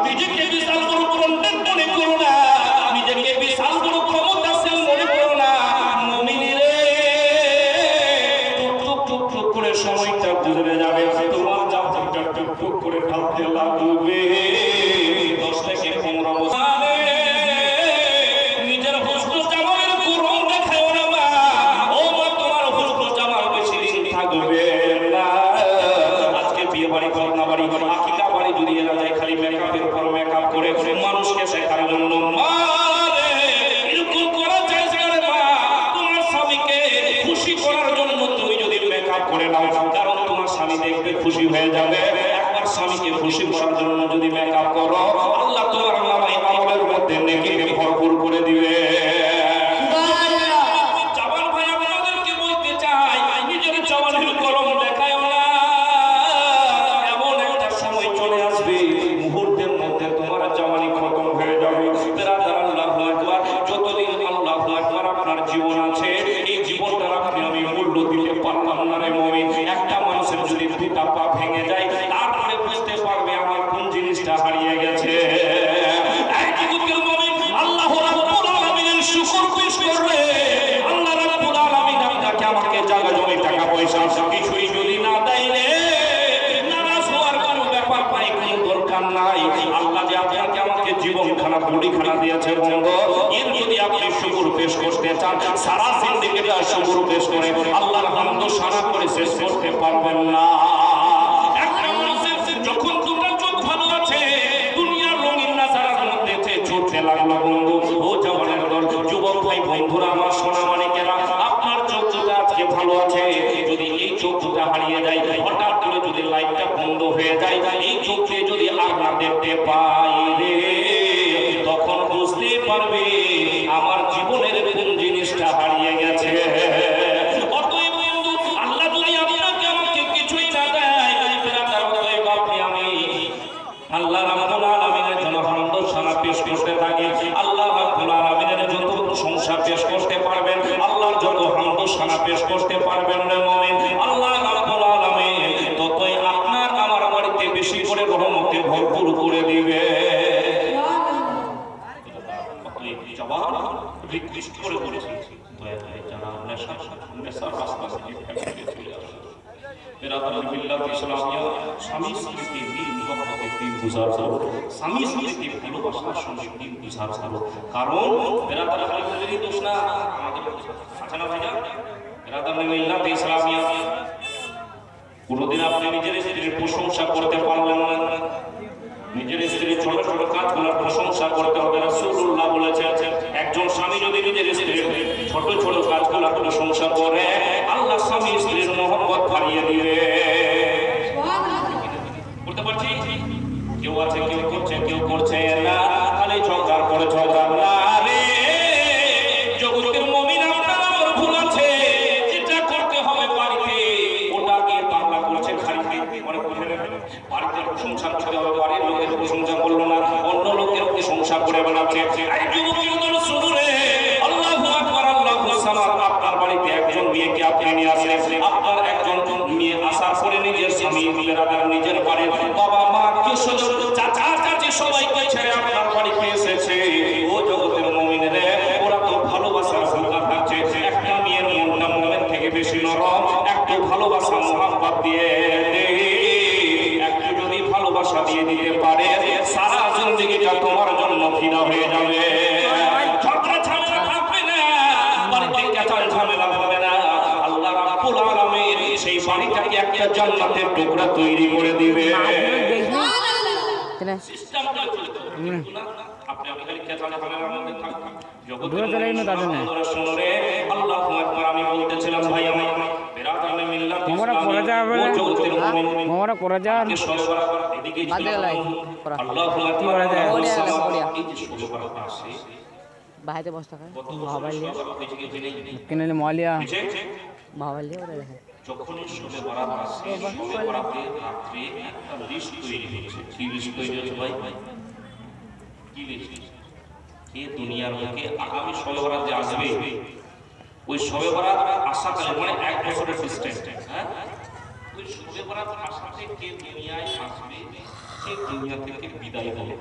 নিজেকে বিশাল বড় কন্টেন্ট মনে করো না, নিজেকে বিশাল বড় ক্ষমতাশীল মনে করো না। মুমিনেরা টুক টুক টুক করে সময়টা গুজরে যাবে, তোমার জানটা টুক টুক করে ঢালতে লাগবে। 10 থেকে 15 বছর নিজের হুসন জামালের গরম দেখাও না মা। ও মা, তোমার হুসন জামাল বেশি দিন থাকবে না। আজকে বিয়ে বাড়ি, করোনা বাড়ি, আকিকা বাড়ি যদি এরা যায় খালি মেকআপের উপর মেকআপ করে মানুষকে শেখার জন্য। মা এরকম করা যায় না মা। তোমার স্বামীকে খুশি করার জন্য তুমি যদি মেকআপ করে নাও, কারণ তোমার স্বামী দেখবে খুশি হয়ে যাবে। একবার স্বামীকে খুশি করার জন্য যদি মেকআপ করো, আল্লাহ তোমার নামায় আমলের মধ্যে নেকিকে ভরপুর করে দিবে। জওয়ান ভাই আপনাদেরকে বলতে চাই, নিজের জওয়ানের কলম দেখায় না। এমন একটা সময় চলে আসবে, মুহূর্তের মধ্যে তোমার জওয়ানি খতম হয়ে যাবে। বিরাদার আল্লাহু আকবার। যতদিন আল্লাহু আকবার আপনার জীবন আছে, এই জীবনটা আপনি আমি মূল্য দিতে পারলাম না রে মুমিন। একটা মানুষের যদি দুটা পা ভেঙে যায়, তারপরে বুঝতে পারবে আমার কোন জিনিসটা হারিয়ে গেছে। এই যুবকের মুমিন, আল্লাহ রাব্বুল আলামিনের শুকর পেশ করবে। আল্লাহ রাব্বুল আলামিন আপনাকে আমাকে জায়গা জমি টাকা পয়সা কিছুই যদি না দেয় রে, নারাজ হওয়ার কোনো ব্যাপার পাই, কোনো দরকার নাই। আল্লাহ যে আপনাকে আমাকে জীবন খানা বডি খানা দিয়েছে বন্ধু, এর যদি আপনি শুকর পেশ করতে চান, সারা জিন্দেগিটা শুকর পেশ করে আল্লাহর হামদ সানা করে শেষ করতে পারবেন না। একটা মানুষের যখন দুটো চোখ ভালো আছে, দুনিয়ার রঙিন নাজারার মধ্যে ছুটতে লাগলো বন্ধু। ও জওয়ানের দল, যুবক ভাই বন্ধুরা আমার, সোনা মানিকেরা, আপনার চোখ দুটো আজকে ভালো আছে, যদি এই চোখ দুটো হারিয়ে যায়, হঠাৎ করে যদি লাইটটা বন্ধ হয়ে যায়, এই চোখ দিয়ে যদি আর না দেখতে পাই রে, তখন বুঝতে পারবে আমার জীবনের কোন জিনিসটা হারিয়ে গেছে। অতএব বন্ধু, আল্লাহ যদি আপনাকে আমাকে কিছুই না দেয়, অতএব আপনি আমি আল্লাহ রাব্বুল আলামিনের জন্য হামদ সানা পেশ করতে থাকি। আল্লাহ রাব্বুল আলামিনের যত প্রশংসা পেশ করতে পারবেন, আল্লাহর যত হামদ সানা পেশ করতে পারবেন রে মুমিন, আল্লাহ রাব্বুল আলামিন ততই আপনার আমার বাড়িতে বেশি করে রহমতে ভরপুর করে দিবে। জবাব রিকোয়েস্ট করে বলেছি, দয়া করে যারা নেশার রাস্তা থেকে চলে আসে, বিরাদার মিল্লাত ইসলামিয়া, স্বামী স্ত্রীকে দিন মহব্বতে দিন গুজার করো, স্বামী স্ত্রীকে ভালোবাসার সঙ্গে দিন গুজার করো। কারণ বিরাদার খালিদের দোষ না, আমাদের আছে না ভাইয়া? বিরাদার মিল্লাত ইসলামিয়া, কোনদিন আপনি নিজের স্ত্রীর প্রশংসা করতে পারলেন না, নিজের স্ত্রীর ছোট ছোট কাজগুলোর প্রশংসা করতে হবে। রাসূলুল্লাহ বলেছেন, একজন স্বামী যদি নিজের স্ত্রীর ছোট ছোট কাজগুলোর প্রশংসা করে, আল্লাহ স্বামী স্ত্রীর মহব্বত বাড়িয়ে দিবে। করতে পারছি? কেউ আছে, কেউ করছে, কেউ করছে না, খালি ঝগড়ার পরে ঝগড়া না রে। জগতের মুমিন, আপনার আমার ভুল আছে, যেটা করতে হবে বাড়িতে, ওটা গিয়ে বাংলা করছে খালিতে, মনে করছে বাড়িতে প্রশংসা করতে হবে, বাড়ির লোকের প্রশংসা করলো না, অন্য লোকের প্রশংসা করে বানাচ্ছে। এই যুবকের দল শুরু রে, আল্লাহু আকবার, আল্লাহু সামাদ। আপনার বাড়িতে একজন মেয়েকে আপনি নিয়ে আসলেন, আপনার একজন মেয়ে আসার পরে নিজের স্বামী, নিজের বাড়ির বাবা মা, কিশোর, চাচা চাচি সবাইকে ছেড়ে আপনার বাড়িতে এসেছে। ও জগতের মুমিন রে, ওরা তো ভালোবাসার ভোগা থাকছে। একটা মেয়ের মনটা মনের থেকে বেশি নরম, একটু ভালোবাসা মোহাম্মত দিয়ে একটু যদি ভালোবাসা দিয়ে দিতে পারে, সারা জিন্দেগিটা তোমার জন্য ফিদা হয়ে যাবে। ঝগড়া ঝামেলা থাকবে না, বাড়িতে কেচাল ঝামেলা হবে না। আল্লাহ রাব্বুল আলামিন সেই বাড়িটাকে একটা জান্নাতের টুকরা তৈরি করে দিবে। সিস্টেমটা চলতে হবে না, আপনি আমি খালি কেচাল ঝামেলার মধ্যে থাকবেন। জগতের শুনরে, আল্লাহু আকবার। আমি বলতেছিলাম ভাই, আমি বিরাদার মিল্লাত মোরা করে যাবে, মোরা করে যান এদিকে আল্লাহু আকবার। এই যে শুভবারত আসে বাইরে বসতে হয়, মোবাইল কিনে মোবাইল মোবাইল ওরে দেখে যখনই শুভবারত আসে, শুভবারতে রাত্রে একটা লিস্ট তৈরি হচ্ছে। কি লিস্ট তৈরি হচ্ছে ভাই? কি লিস্ট? কে দুনিয়ার লোকে আগামী শুভবারত যে আসবে, ওই শুভবারত আসাকালে, মানে 1 বছরের সিস্টেম, হ্যাঁ, ওই শুভবারত আসাতে কে দুনিয়ায় আসবে সে দুনিয়া থেকে বিদায় হবে।